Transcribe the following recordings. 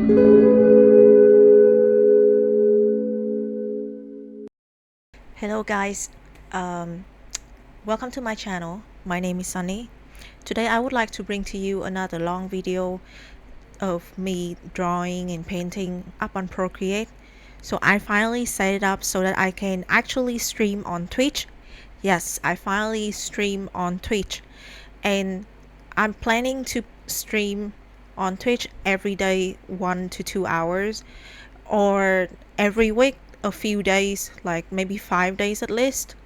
Hello guys, um, welcome to my channel. My name is Sunny. Today I would like to bring to you another long video of me drawing and painting up on Procreate. So I finally set it up so that I can actually stream on Twitch. Yes, I finally stream on Twitch, and I'm planning to stream on Twitch every day 1 to 2 hours, or every week a few days, like maybe 5 days at least.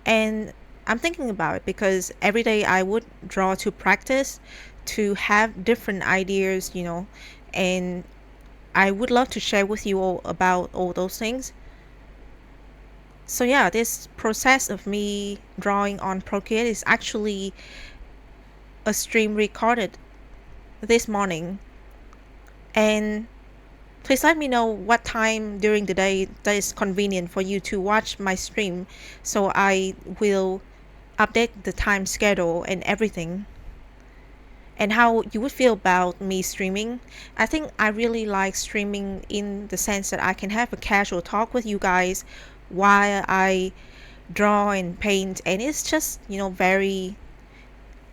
And I'm thinking about it because every day I would draw to practice, to have different ideas, and I would love to share with you all about all those things. So yeah, this process of me drawing on Procreate is actually a stream recorded this morning. And please let me know what time during the day that is convenient for you to watch my stream, so I will update the time schedule and everything, and how you would feel about me streaming. I think I really like streaming in the sense that I can have a casual talk with you guys while I draw and paint, and it's just very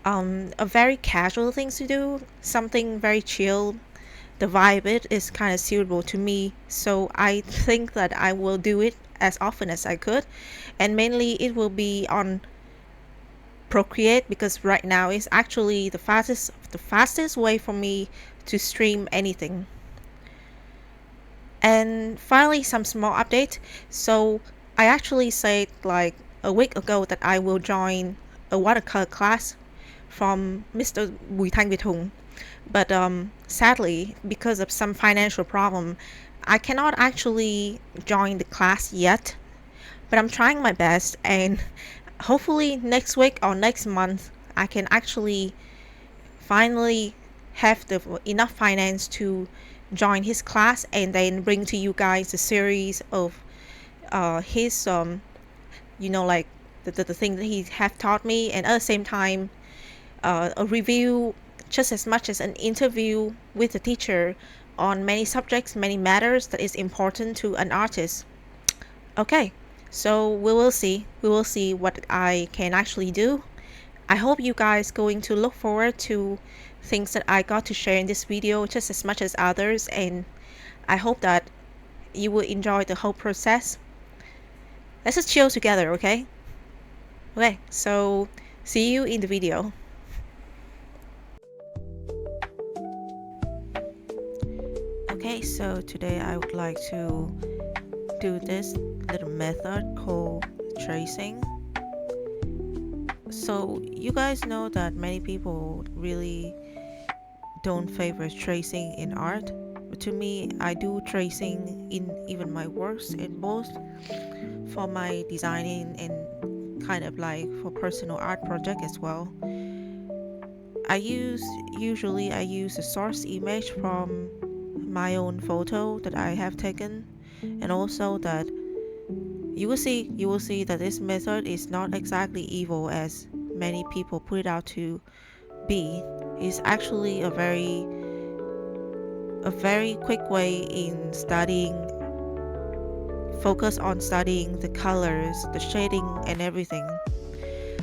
a very casual thing to do, something very chill. The vibe it is kind of suitable to me, so I think that I will do it as often as I could, and mainly it will be on Procreate because right now is actually the fastest way for me to stream anything. And finally, some small update. So I actually said like a week ago that I will join a watercolor class from Mr. Thung, but sadly, because of some financial problem, I cannot actually join the class yet. But I'm trying my best, and hopefully next week or next month I can actually finally have enough finance to join his class, and then bring to you guys a series of his like the thing that he have taught me, and at the same time a review, just as much as an interview with the teacher on many subjects, many matters that is important to an artist. Okay, so we will see what I can actually do. I hope you guys going to look forward to things that I got to share in this video just as much as others, and I hope that you will enjoy the whole process. Let's just chill together, okay? Okay, so see you in the video. Okay, so today I would like to do this little method called tracing. So you guys know that many people really don't favor tracing in art, but to me I do tracing in even my works, and both for my designing and kind of like for personal art project as well. Usually I use a source image from my own photo that I have taken, and also that you will see that this method is not exactly evil as many people put it out to be. It's actually a very quick way in studying, focus on studying the colors, the shading and everything.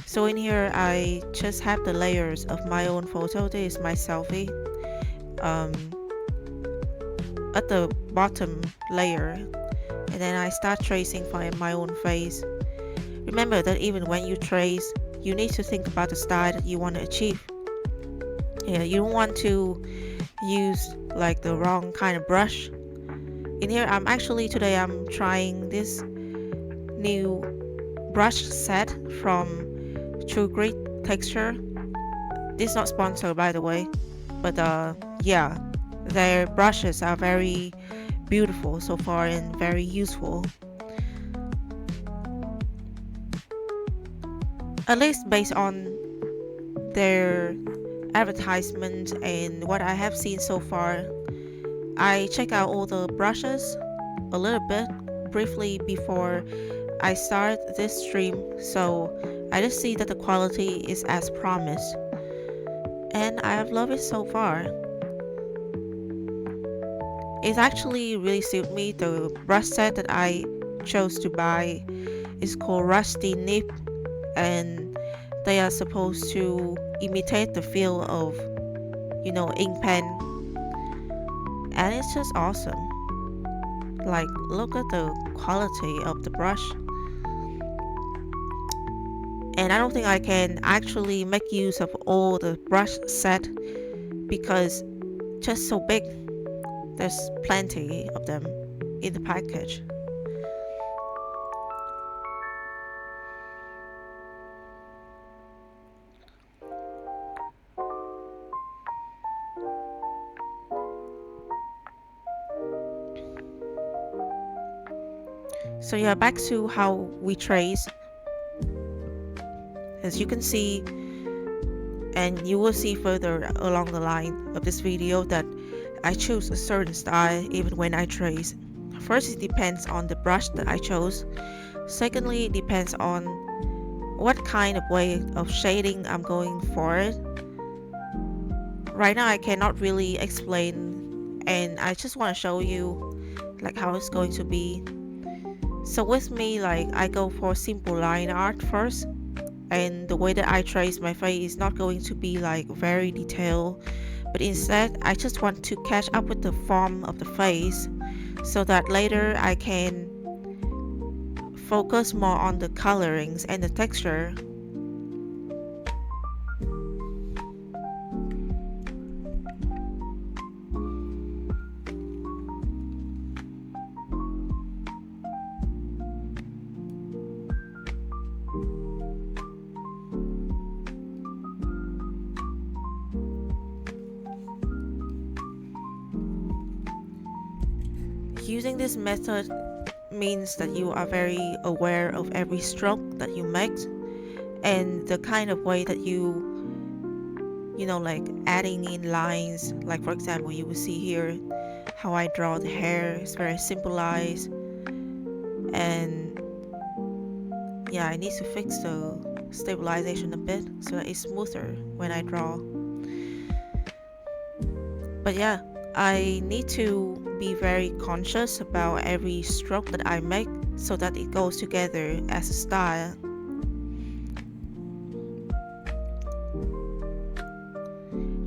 So in here I just have the layers of my own photo. This is my selfie. um, at the bottom layer, and then I start tracing for my own face. Remember that even when you trace, you need to think about the style that you want to achieve. You don't want to use like the wrong kind of brush. In here today I'm trying this new brush set from True Grit Texture. This is not sponsored, by the way, but yeah, their brushes are very beautiful so far and very useful, at least based on their advertisement and what I have seen so far. I check out all the brushes a little bit briefly before I start this stream, so I just see that the quality is as promised, and I have loved it so far. It actually really suit me. The brush set that I chose to buy is called Rusty Nib, and they are supposed to imitate the feel of, ink pen, and it's just awesome. Like, look at the quality of the brush. And I don't think I can actually make use of all the brush set because just so big. There's plenty of them in the package. So yeah, back to how we trace. As you can see, and you will see further along the line of this video, that I choose a certain style even when I trace. First, it depends on the brush that I chose. Secondly, it depends on what kind of way of shading I'm going for it. Right now I cannot really explain, and I just want to show you like how it's going to be. So with me, like, I go for simple line art first, and the way that I trace my face is not going to be like very detailed, but instead I just want to catch up with the form of the face so that later I can focus more on the colorings and the texture. Using this method means that you are very aware of every stroke that you make and the kind of way that like adding in lines. Like, for example, you will see here how I draw the hair. It's very simplified, and yeah, I need to fix the stabilization a bit so that it's smoother when I draw. But yeah, I need to be very conscious about every stroke that I make so that it goes together as a style.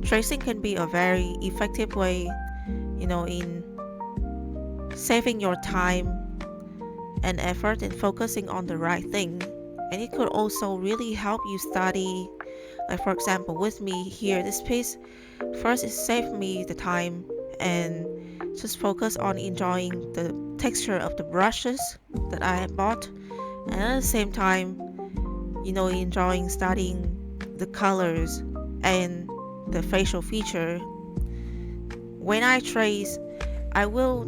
Tracing can be a very effective way, in saving your time and effort and focusing on the right thing. And it could also really help you study. Like, for example, with me here, this piece, first it saved me the time and just focus on enjoying the texture of the brushes that I had bought, and at the same time, enjoying studying the colors and the facial feature. When I trace, I will,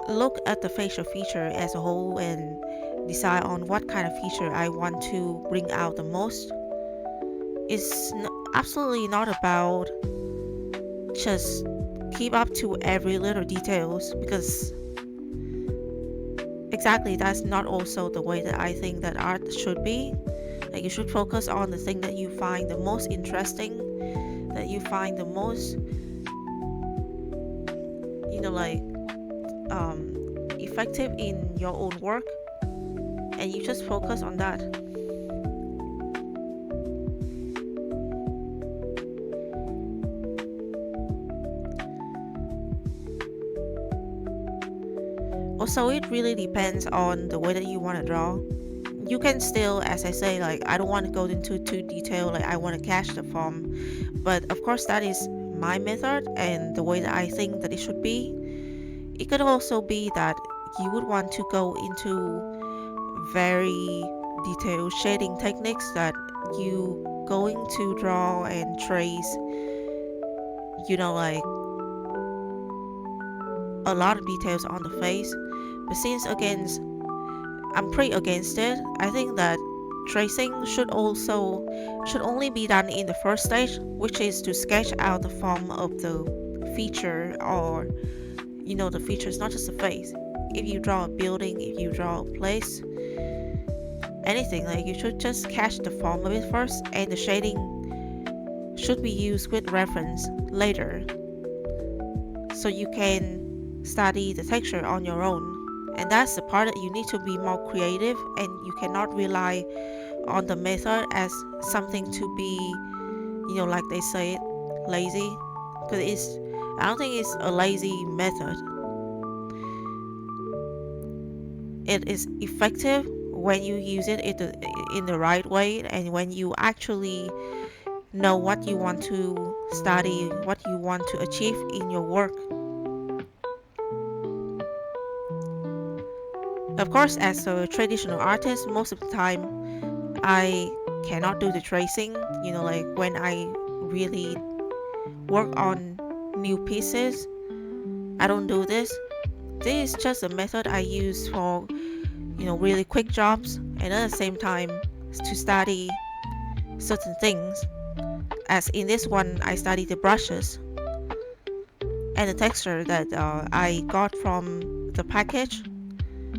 look at the facial feature as a whole and decide on what kind of feature I want to bring out the most. It's absolutely not about just keep up to every little details, because exactly that's not also the way that I think that art should be. Like, you should focus on the thing that you find the most interesting, that you find the most effective in your own work, and you just focus on that. Also, it really depends on the way that you want to draw. You can still, as I say, like, I don't want to go into too detail, like I want to catch the form, but of course that is my method and the way that I think that it should be. It could also be that you would want to go into very detailed shading techniques, that you going to draw and trace, like a lot of details on the face. But since again I'm pretty against it, I think that tracing should only be done in the first stage, which is to sketch out the form of the feature, or the feature is not just the face. If you draw a building, if you draw a place, anything, like, you should just catch the form of it first, and the shading should be used with reference later. so you can study the texture on your own. And that's the part that you need to be more creative, and you cannot rely on the method as something to be, like they say it, lazy. Because I don't think it's a lazy method. It is effective when you use it in the right way, and when you actually know what you want to study, what you want to achieve in your work. Of course, as a traditional artist, most of the time I cannot do the tracing, like when I really work on new pieces, I don't do this. This is just a method I use for, really quick jobs, and at the same time to study certain things. As in this one, I study the brushes and the texture that I got from the package,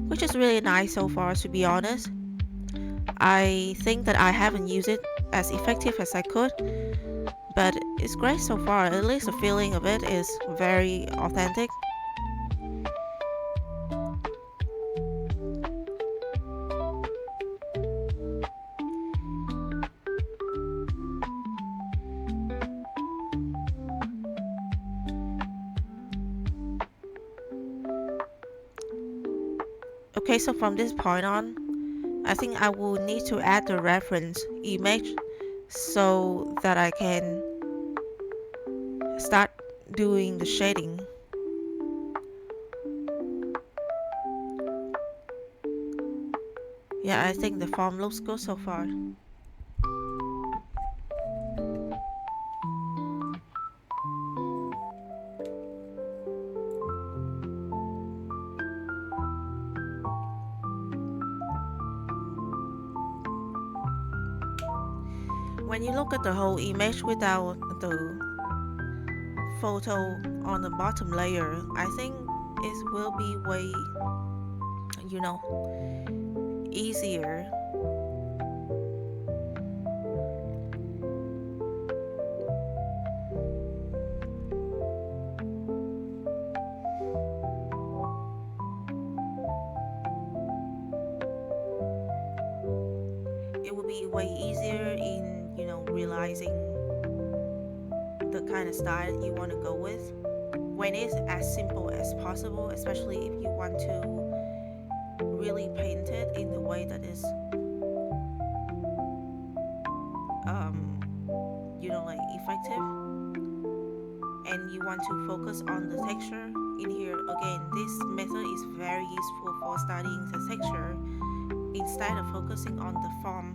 which is really nice so far, to be honest. I think that I haven't used it as effective as I could, but it's great so far. At least the feeling of it is very authentic. Okay, so from this point on, I think I will need to add the reference image so that I can start doing the shading. Yeah, I think the form looks good so far. When you look at the whole image without the photo on the bottom layer, I think it will be way, easier. It will be way easier in, realizing the kind of style you want to go with when it's as simple as possible, especially if you want to really paint it in the way that is like effective, and you want to focus on the texture in here. Again, this method is very useful for studying the texture instead of focusing on the form.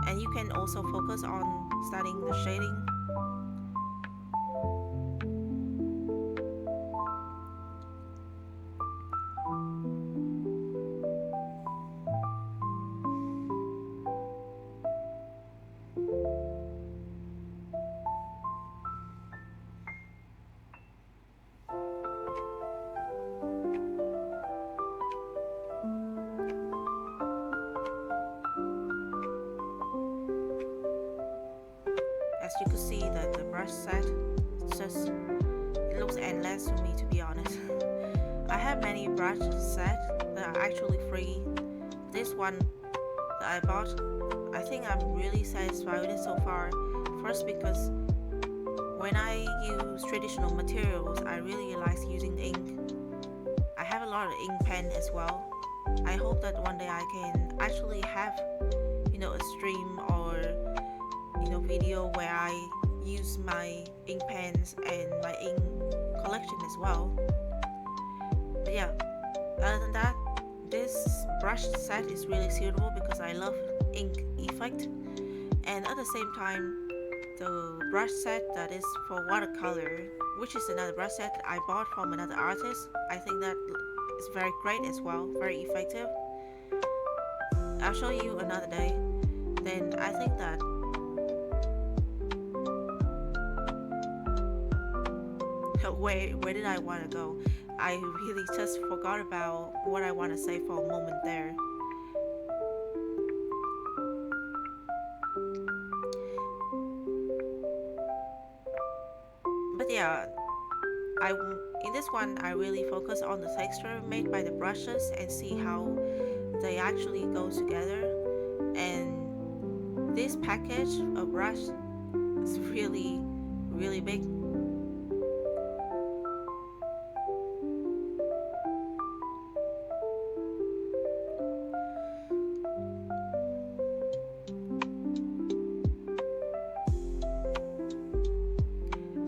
And you can also focus on studying the shading. As you can see that the brush set, it looks endless to me, to be honest. I have many brush sets that are actually free. This one that I bought, I think I'm really satisfied with it so far. First, because when I use traditional materials, I really like using ink. I have a lot of ink pen as well. I hope that one day I can actually have, a stream or video where I use my ink pens and my ink collection as well. But yeah, other than that, this brush set is really suitable because I love ink effect, and at the same time the brush set that is for watercolor, which is another brush set that I bought from another artist, I think that is very great as well, very effective. I'll show you another day. Then I think that where did I want to go? I really just forgot about what I want to say for a moment there. yeah, in this one I really focus on the texture made by the brushes and see how they actually go together. And this package of brush is really big.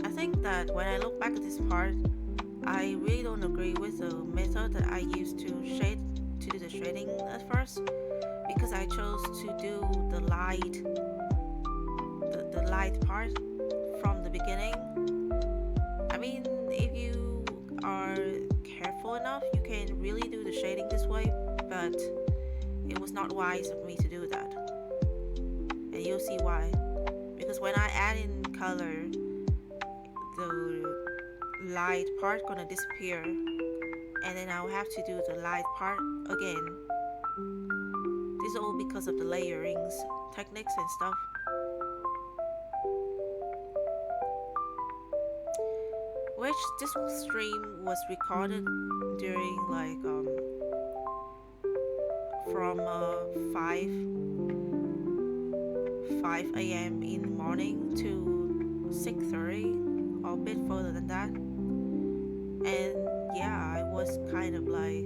I think that when I look back at this part, I really don't agree with the method that I used to do the shading at first, because I chose to do the light part from the beginning. I mean, if you are careful enough, you can really do the shading this way, but it was not wise of me to do that. And you'll see why. Because when I add in color, the light part gonna disappear, and then I'll have to do the light part again. This is all because of the layerings techniques and stuff. Which this stream was recorded during like from 5 a.m. in the morning to 6:30, or a bit further than that. And yeah, I was kind of like,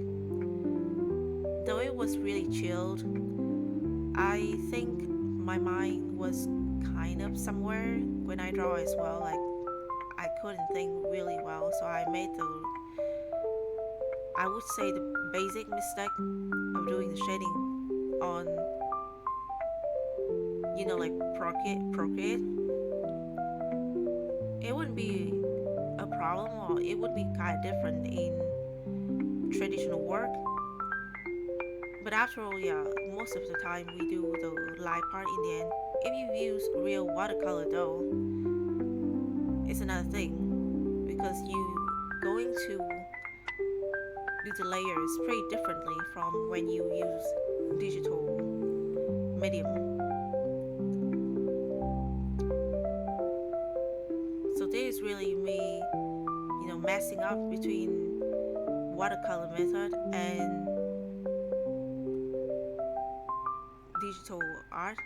though it was really chilled, I think my mind was kind of somewhere when I draw as well. Like, I couldn't think really well, so I made I would say the basic mistake of doing the shading on, like Procreate. It wouldn't be a problem, or it would be kind of different in traditional work. But after all, yeah, most of the time we do the light part in the end. If you use real watercolor though, it's another thing, because you going to do the layers pretty differently from when you use digital medium. So this is really me, messing up between watercolor method and digital art.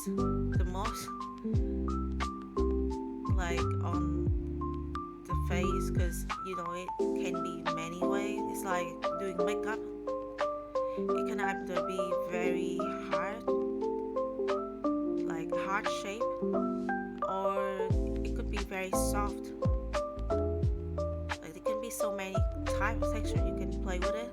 The most, like on the face, because it can be many ways. It's like doing makeup. It can either be very hard, like heart shape, or it could be very soft. Like there can be so many types of texture you can play with it.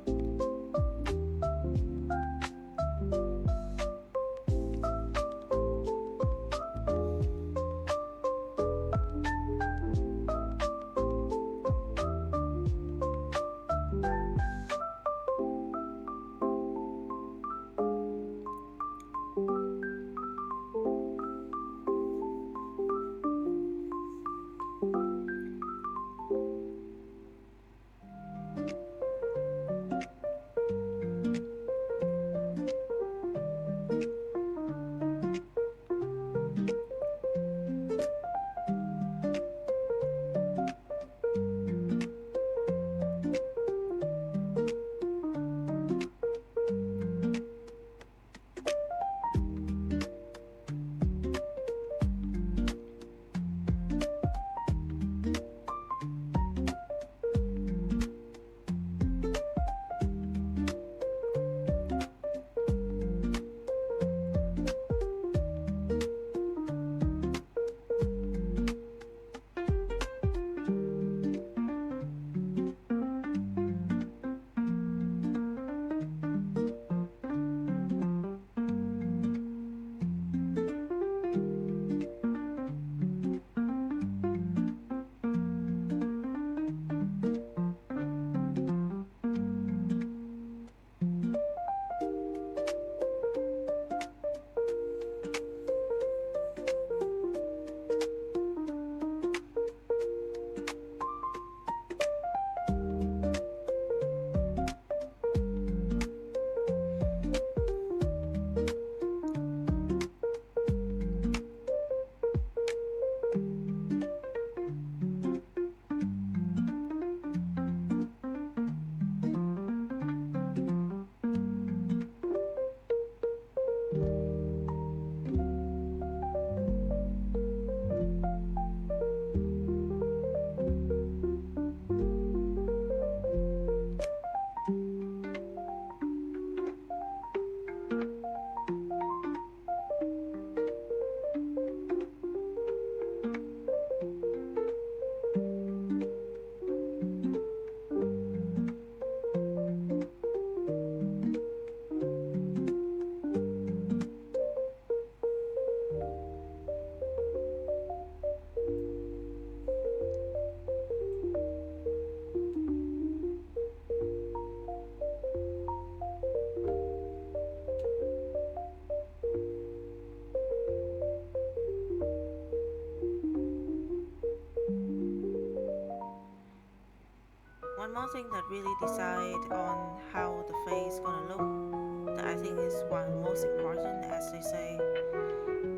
one thing that really decide on how the face gonna look, that I think is one of the most important, as they say,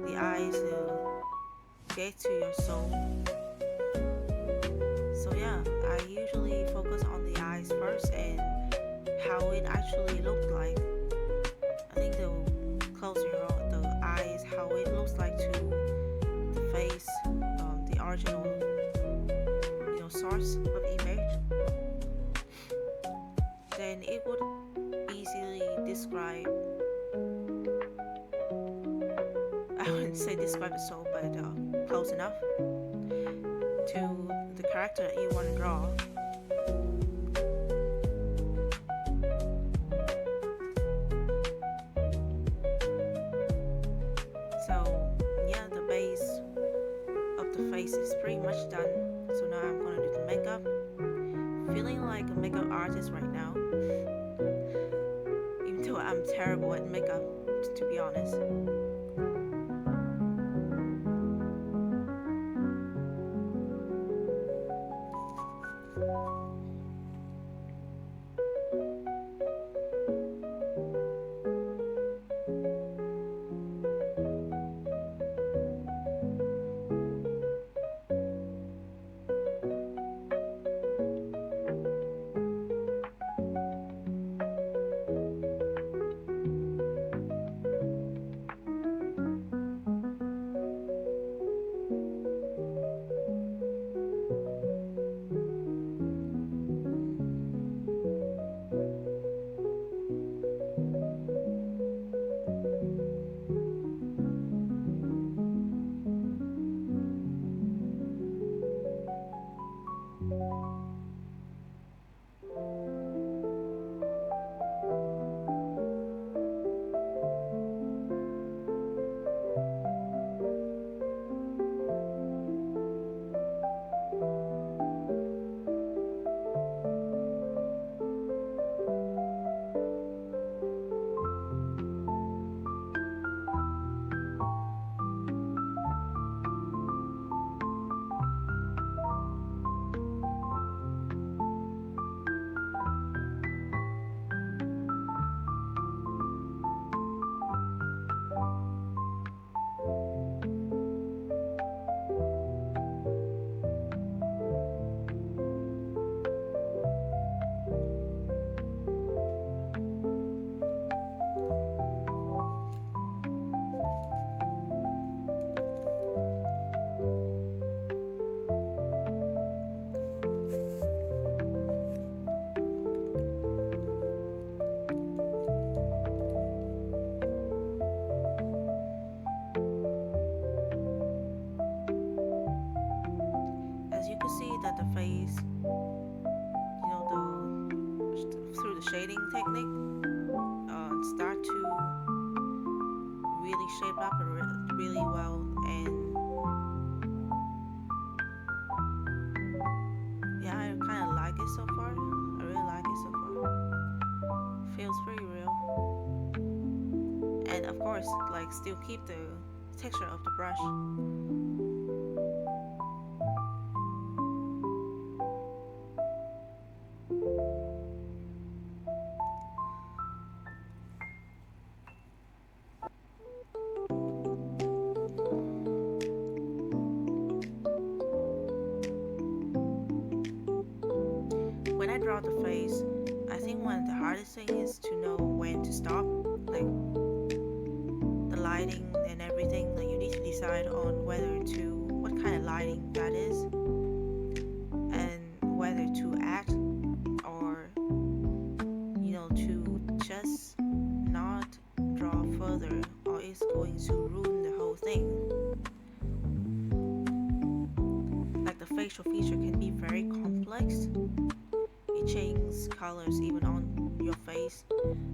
the eyes will get to your soul. So yeah, I usually focus on the eyes first and how it actually looked like. I think the closer the eyes, how it looks like to the face, the original, source of image, then it would easily describe. I wouldn't say describe the soul, but close enough to the character that you want to draw. So yeah, the base of the face is pretty much done. So now I'm gonna do the makeup. Feeling like a makeup artist right now, even though I'm terrible at makeup, to be honest. That the face, through the shading technique, start to really shape up really well, and yeah, I kind of like it so far. I really like it so far. Feels pretty real, and of course, like, still keep the texture of the brush. When I draw the face, I think one of the hardest things is to know when to stop, like the lighting and everything. Like, you need to decide on what kind of lighting that is, and whether to add or to just not draw further, or it's going to ruin the whole thing. Like, the facial feature can be very complex. It changes colors even on your face,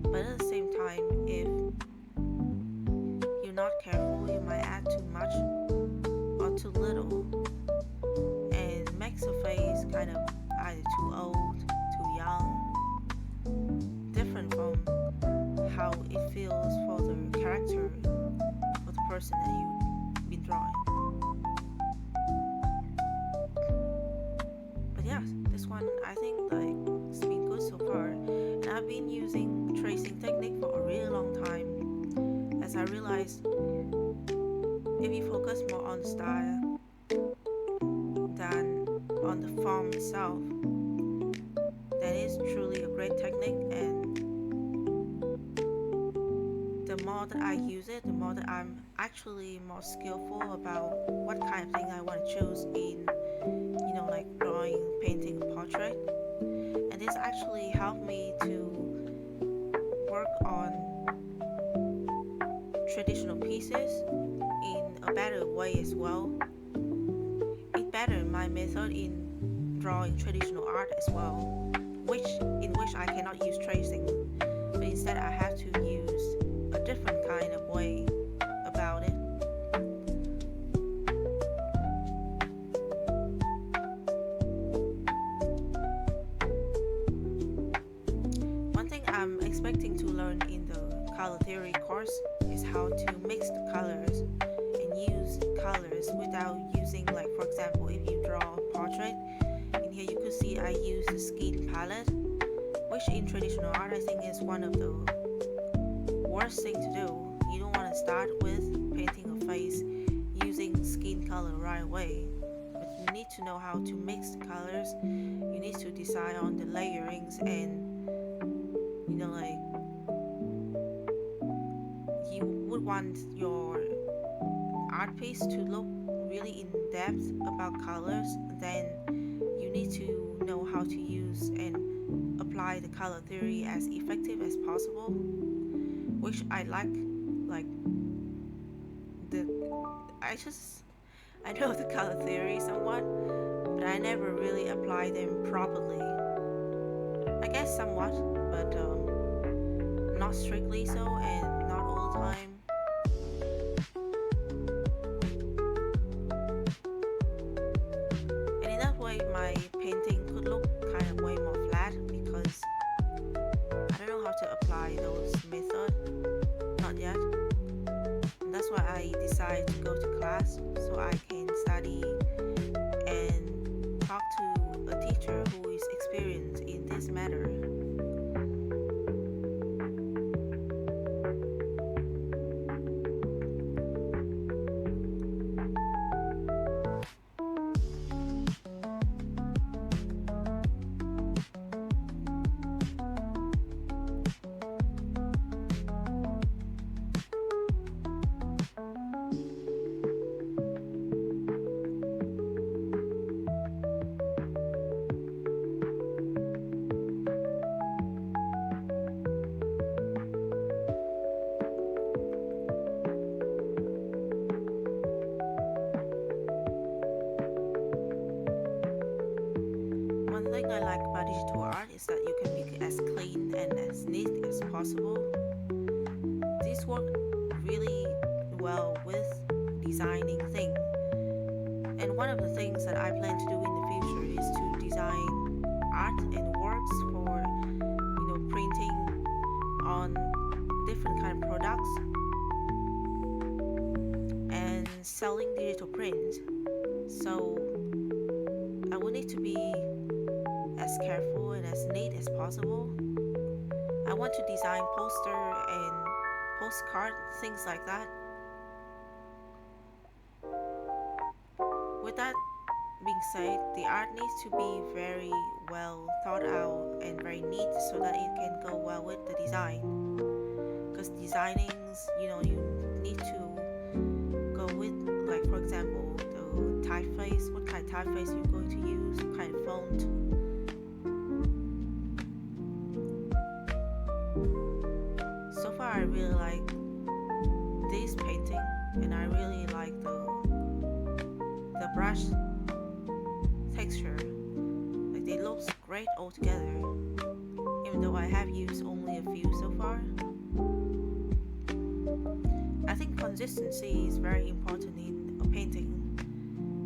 but at the same time, if you're not careful, you might add too much or too little, and makes the face kind of either too old, too young, different from how it feels for the character or the person that you've been drawing. But yeah, this one, I think, like, as I realized if you focus more on the style than on the form itself, that is truly a great technique. And the more that I use it, the more that I'm actually more skillful about what kind of thing I want to choose in, like drawing, painting a portrait. And this actually helped me to work on traditional pieces in a better way as well. It bettered my method in drawing traditional art as well, in which I cannot use tracing, but instead I have to use a different kind of way about it. One thing I'm expecting to learn in the color theory course is how to mix the colors and use colors without using, like for example, if you draw a portrait, in here you could see I use the skin palette, which in traditional art I think is one of the worst thing to do. You don't want to start with painting a face using skin color right away, but you need to know how to mix the colors. You need to decide on the layerings, and like you would want your art piece to look really in depth about colors. Then you need to know how to use and apply the color theory as effective as possible, which I like I know the color theory somewhat, but I never really apply them properly. I guess somewhat, but not strictly so, and not all the time. And in that way, my painting could look kind of way more flat because I don't know how to apply those methods, not yet. And that's why I decided to go to class so I can study and talk to a teacher who is experienced in this matter. One thing I like about digital art is that you can make it as clean and as neat as possible. This works really well with designing things. And one of the things that I plan to do in the future is to design art and works for, printing on different kind of products and selling digital print. So I will need to be as careful and as neat as possible. I want to design poster and postcard, things like that. With that being said, the art needs to be very well thought out and very neat so that it can go well with the design. Because designings, you need to go with, like for example, the typeface, what kind of typeface you're going to use, what kind of font. So far I really like this painting, and I really like the brush texture. Like they look great all together, even though I have used only a few so far. I think consistency is very important in a painting.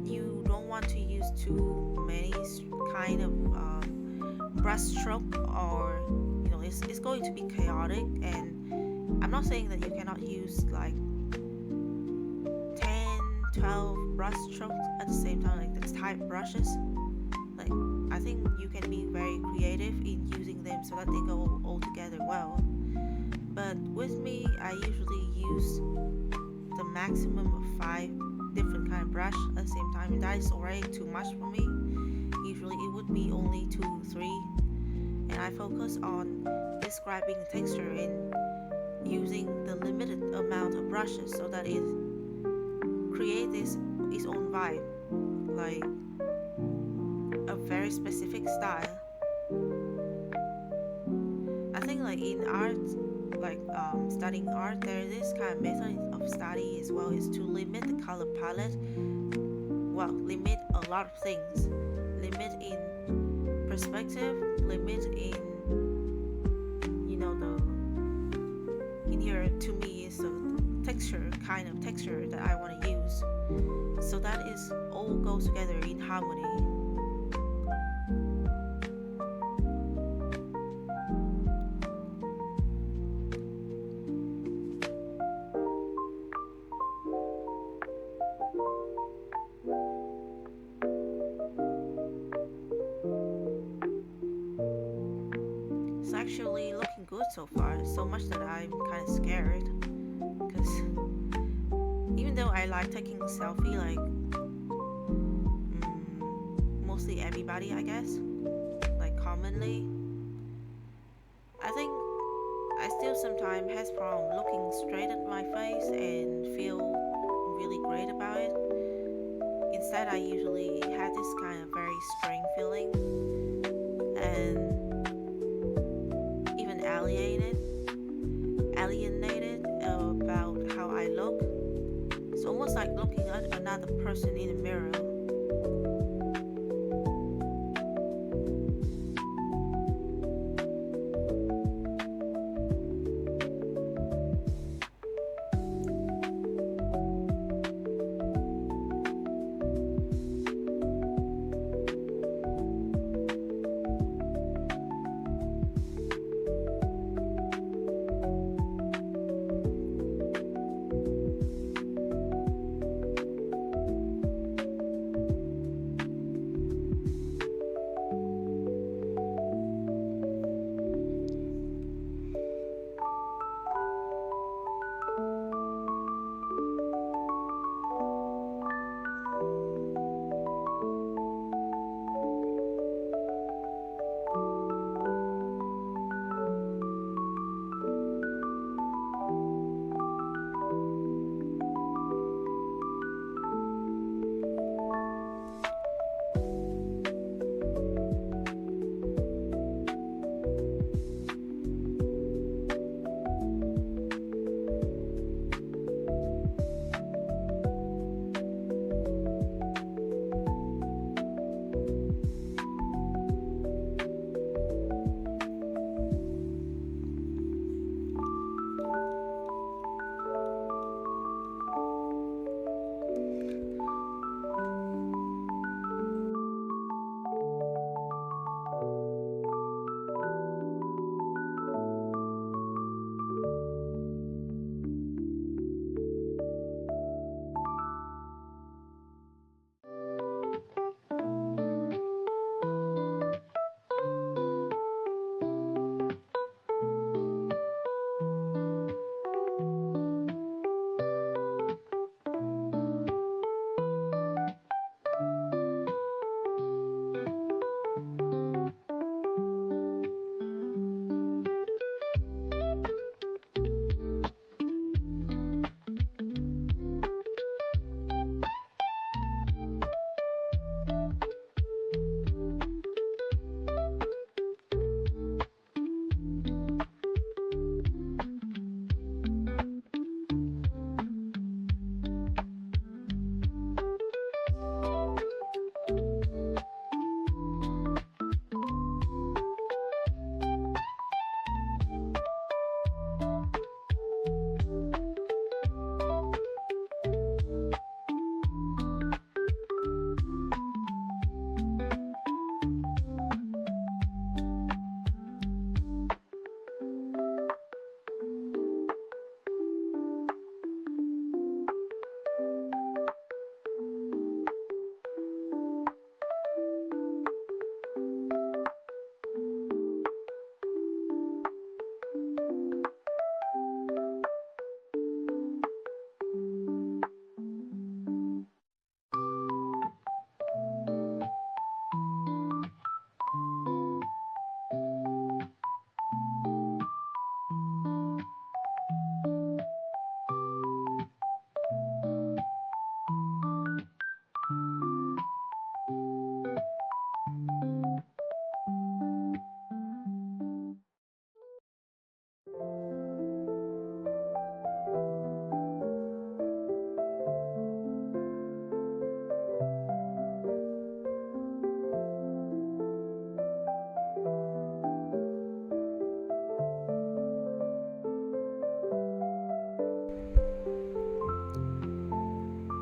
You don't want to use too many kind of brush stroke, or it's going to be chaotic. And I'm not saying that you cannot use like 10-12 brush strokes at the same time, like the type brushes. Like I think you can be very creative in using them so that they go all together well. But with me, I usually use the maximum of 5 different kind of brush at the same time, and that is already too much for me. Usually it would be only 2, 3, and I focus on describing the texture and using the limited amount of brushes so that it creates its own vibe, like a very specific style. I think like in art, like studying art, there is this kind of method of study as well, is to limit the color palette. Well, limit a lot of things. Limit in perspective, limit in, you know, the in here to me is the texture, kind of texture that I want to use, so that is all goes together in harmony. It's actually looking good so far, so much that I'm kind of scared, because even though I like taking selfie, like mostly everybody, I guess, like commonly, I think I still sometimes has problem looking straight at my face and feel really great about it. Instead, I usually had this kind of very strange feeling and even alienated about how I look. It's almost like looking at another person in a mirror.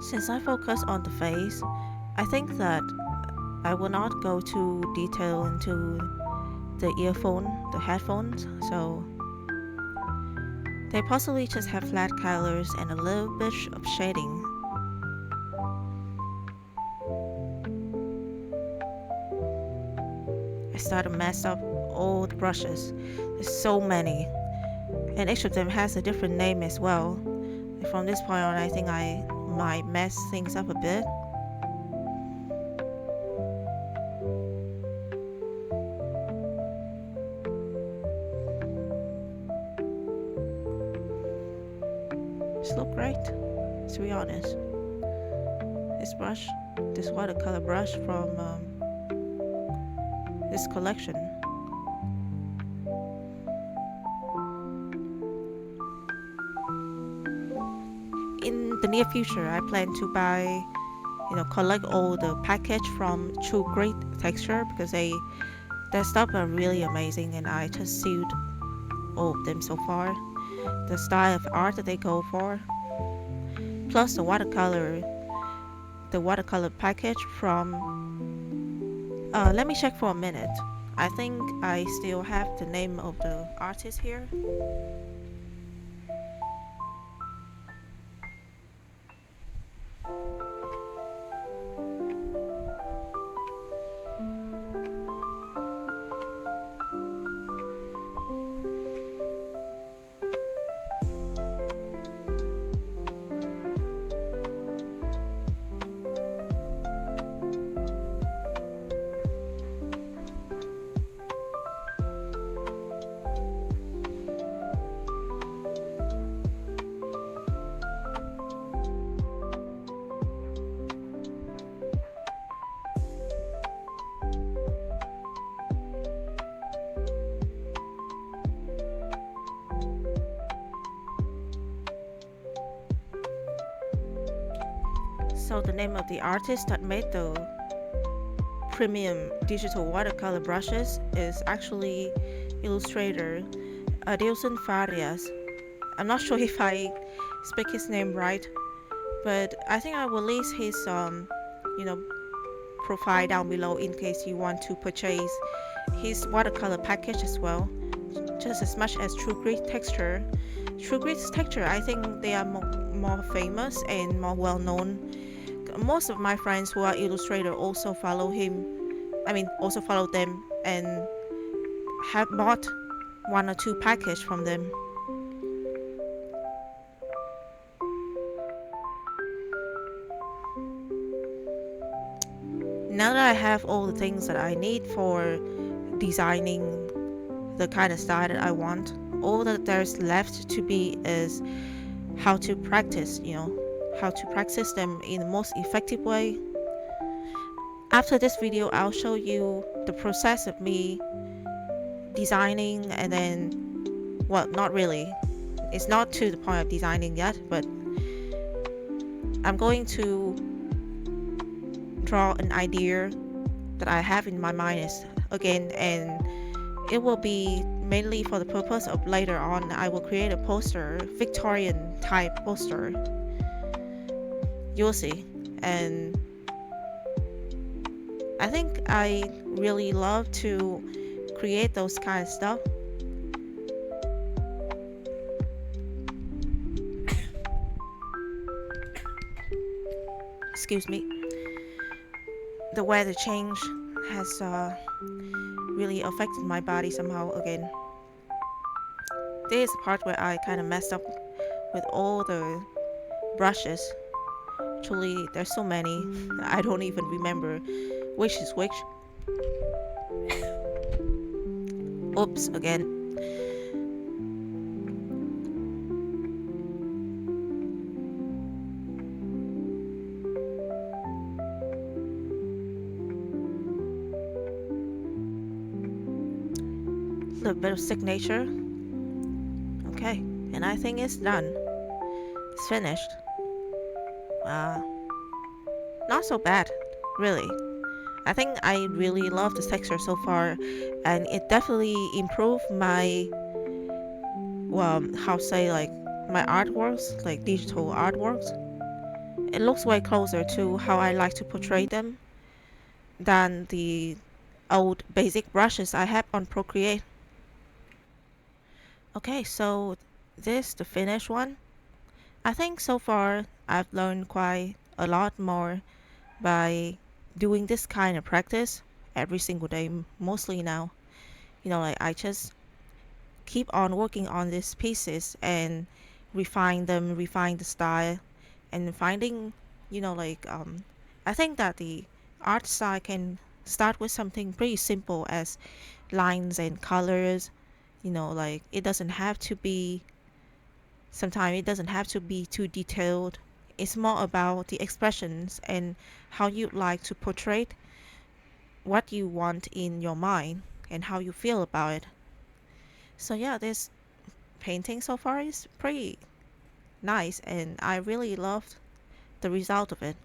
Since I focus on the face, I think that I will not go too detailed into the headphones, so they possibly just have flat colors and a little bit of shading. I started to mess up all the brushes. There's so many, and each of them has a different name as well. And from this point on, I think I might mess things up a bit. Just look great, to be honest. This watercolor brush from this collection. In the near future, I plan to buy, collect all the package from True Great Texture because their stuff are really amazing, and I just sued all of them so far. The style of art that they go for, plus the watercolor package from. Let me check for a minute. I think I still have the name of the artist here. So the name of the artist that made the premium digital watercolor brushes is actually illustrator Adilson Farias. I'm not sure if I speak his name right, but I think I will list his profile down below in case you want to purchase his watercolor package as well, just as much as True Grit Texture. True Grit's Texture, I think they are more famous and more well known. Most of my friends who are illustrator also follow them and have bought one or two packages from them. Now that I have all the things that I need for designing the kind of style that I want, all that there's left to be is how to practice them in the most effective way. After this video, I'll show you the process of me designing, and then, well, not really. It's not to the point of designing yet, but I'm going to draw an idea that I have in my mind again, and it will be mainly for the purpose of later on I will create a poster, Victorian type poster. You'll see. And I think I really love to create those kind of stuff. Excuse me. The weather change has really affected my body somehow again. This is the part where I kind of messed up with all the brushes. Actually, there's so many, I don't even remember which is which. Oops, again. A little bit of signature. Okay, and I think it's done. It's finished. Not so bad, really. I think I really love the texture so far, and it definitely improved my, my artworks, like digital artworks. It looks way closer to how I like to portray them than the old basic brushes I have on Procreate. Okay, so this is the finished one. I think so far I've learned quite a lot more by doing this kind of practice every single day, mostly now. Like I just keep on working on these pieces and refine them, refine the style, and finding, I think that the art style can start with something pretty simple as lines and colors. Like it doesn't have to be, sometimes it doesn't have to be too detailed. It's more about the expressions and how you like to portray what you want in your mind and how you feel about it. So yeah, this painting so far is pretty nice and I really loved the result of it.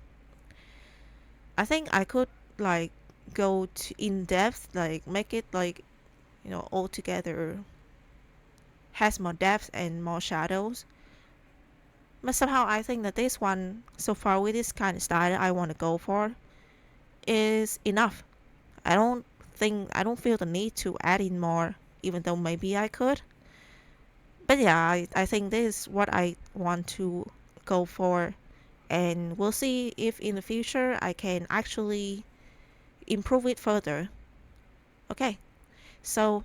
I think I could like go to in depth, like make it like, all together has more depth and more shadows. But somehow I think that this one so far with this kind of style I want to go for is enough. I don't feel the need to add in more, even though maybe I could. But yeah, I think this is what I want to go for, and we'll see if in the future I can actually improve it further. Okay, so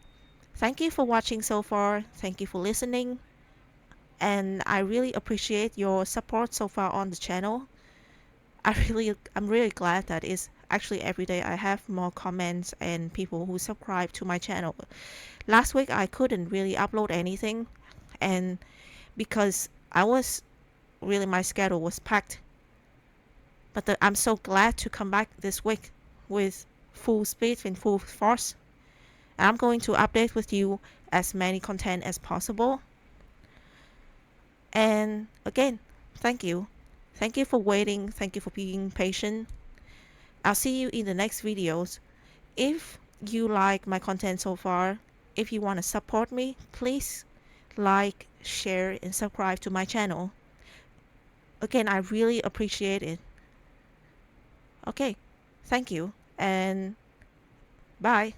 thank you for watching so far. Thank you for listening, and I really appreciate your support so far on the channel. I'm really glad that it's actually every day I have more comments and people who subscribe to my channel. Last week I couldn't really upload anything, and because I was really, my schedule was packed. But I'm so glad to come back this week with full speed and full force. And I'm going to update with you as many content as possible. And again, thank you. Thank you for waiting. Thank you for being patient. I'll see you in the next videos. If you like my content so far, if you want to support me, please like, share, and subscribe to my channel. Again, I really appreciate it. Okay, thank you, and bye.